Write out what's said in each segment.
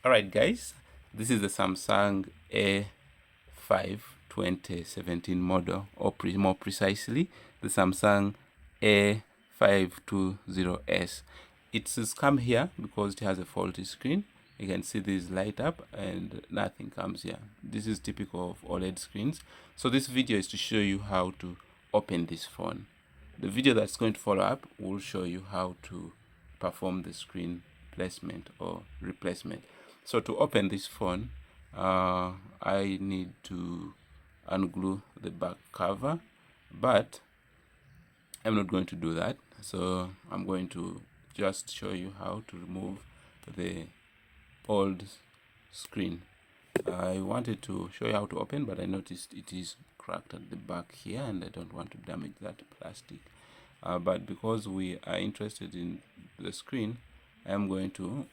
Alright guys, this is the Samsung A5 2017 model, or more precisely the Samsung A520S. It's come here because it has a faulty screen. You can see this light up and nothing comes here. This is typical of OLED screens. So this video is to show you how to open this phone. The video that's going to follow up will show you how to perform the screen placement or replacement. So to open this phone, I need to unglue the back cover, but I'm not going to do that. So I'm going to just show you how to remove the old screen. I wanted to show you how to open, but I noticed it is cracked at the back here and I don't want to damage that plastic. But because we are interested in the screen, I'm going to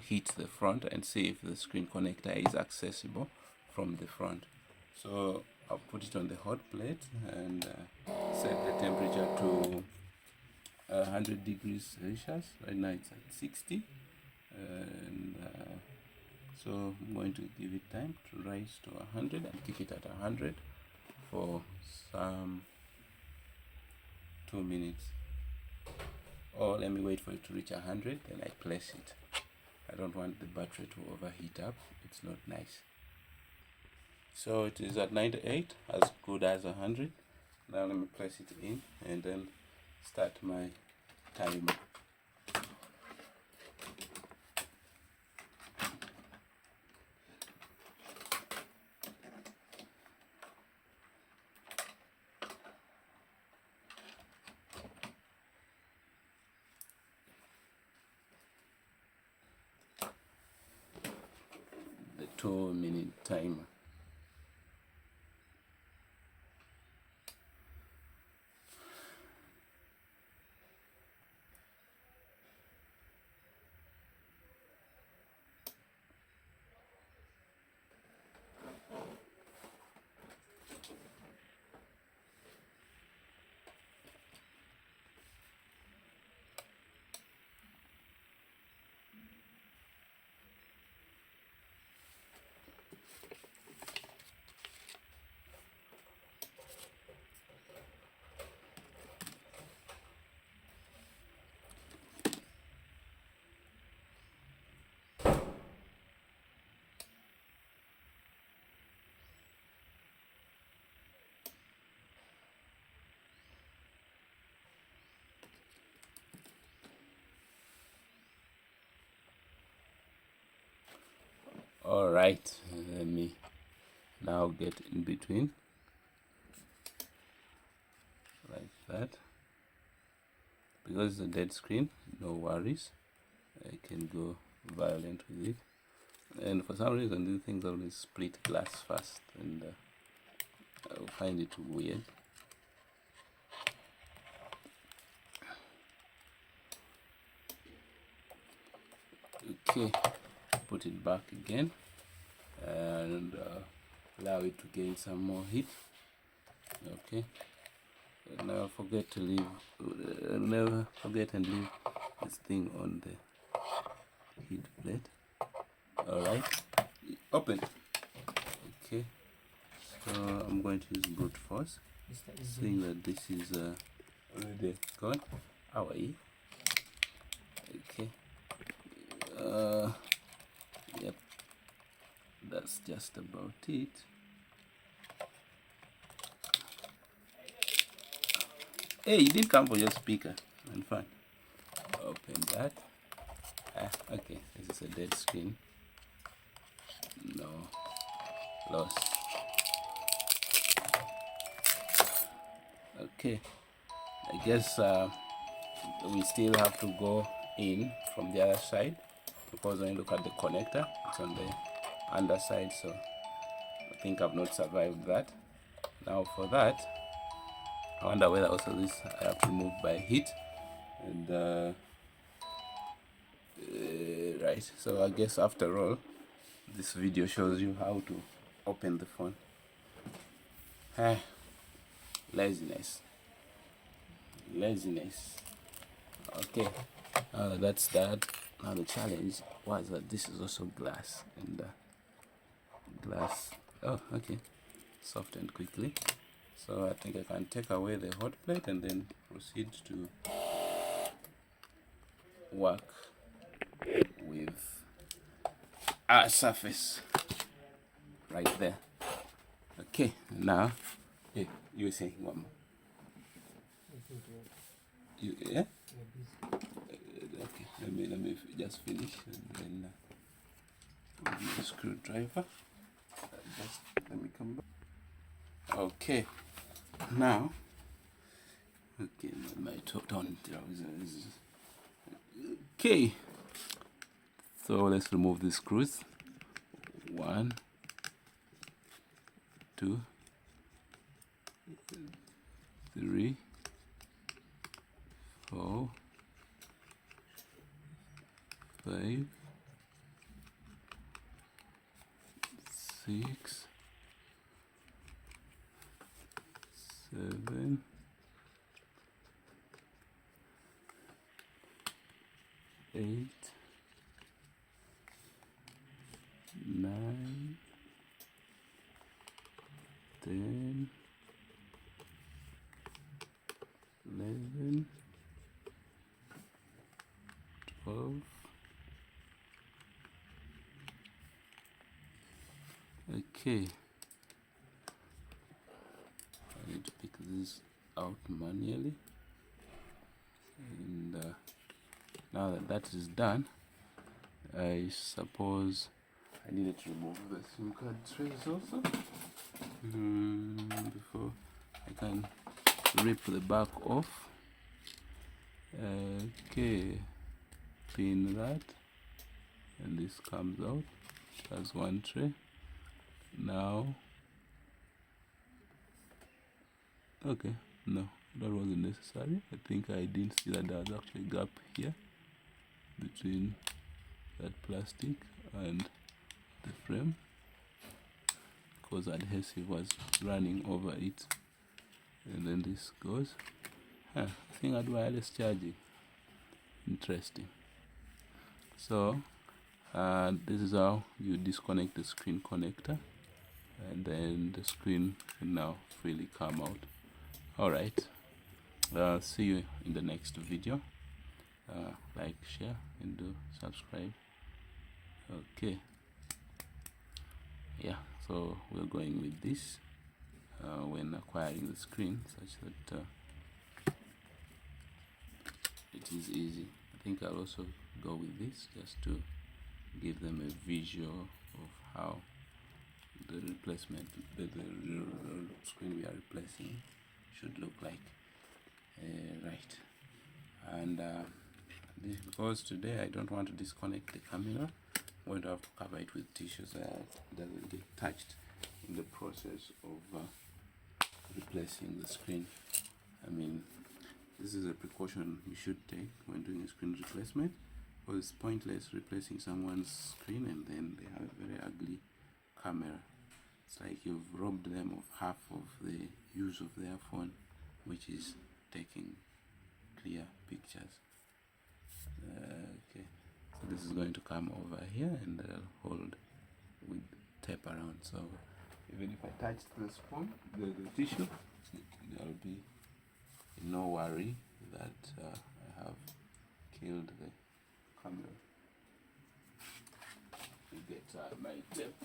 hit the front and see if the screen connector is accessible from the front. So I'll put it on the hot plate and set the temperature to 100 degrees Celsius. Right now it's at 60, and so I'm going to give it time to rise to 100 and keep it at 100 for some 2 minutes. Or let me wait for it to reach 100, then I place it. I don't want the battery to overheat up. It's not nice. So it is at 98, as good as 100. Now let me place it in and then start my timer. The 2-minute timer. All right, let me now get in between like that. Because it's a dead screen, no worries, I can go violent with it. And for some reason these things always split glass fast, and I find it weird. Okay, put it back again and allow it to gain some more heat. Okay, and never forget and leave this thing on the heat plate. All right, open. Okay, so I'm going to use brute force, seeing that this is already gone. How are you? Okay. Yep, that's just about it. Hey, you didn't come for your speaker. I'm fine. Open that. Okay, this is a dead screen. No loss. Okay, I guess we still have to go in from the other side, because when you look at the connector, it's on the underside, so I think I've not survived that. Now for that, I wonder whether also this I have to remove by heat, and right, so I guess after all this video shows you how to open the phone. Laziness. Okay, that's that. Now the challenge, was that this is also glass, and glass, oh okay, softened quickly. So I think I can take away the hot plate and then proceed to work with our surface right there. Okay, now, yeah, you were saying one more. Yeah? Okay, let me just finish and then with the screwdriver. Just let me come back. Okay, now, okay, my top-down trousers. Okay, so let's remove the screws. 1, 2, 3, 4, 5, 6, 7, 8, 9, 10, 11, 12. Okay, I need to pick this out manually, and now that that is done, I suppose I needed to remove the SIM card trays also before I can rip the back off. Okay, clean that, and this comes out. That's one tray. Now, okay, no, that wasn't necessary. I think I didn't see that there was actually a gap here between that plastic and the frame, because adhesive was running over it. And then this goes. I think I do wireless charging. Interesting. So this is how you disconnect the screen connector, and then the screen can now freely come out. Alright, see you in the next video. Like, share, and do subscribe. Okay, yeah, so we're going with this when acquiring the screen, such that it is easy. I think I'll also go with this just to give them a visual of how the replacement, the screen we are replacing should look like. Right, and this, because today I don't want to disconnect the camera, I'm going to have to cover it with tissue so that it doesn't get touched in the process of replacing the screen. I mean, this is a precaution you should take when doing a screen replacement, because it's pointless replacing someone's screen and then they have a very ugly camera. It's like you've robbed them of half of the use of their phone, which is taking clear pictures. Okay, so this is going to come over here and hold with tape around, so even if I touch the spoon, the tissue, there will be no worry that I have killed the camera. You get my tape.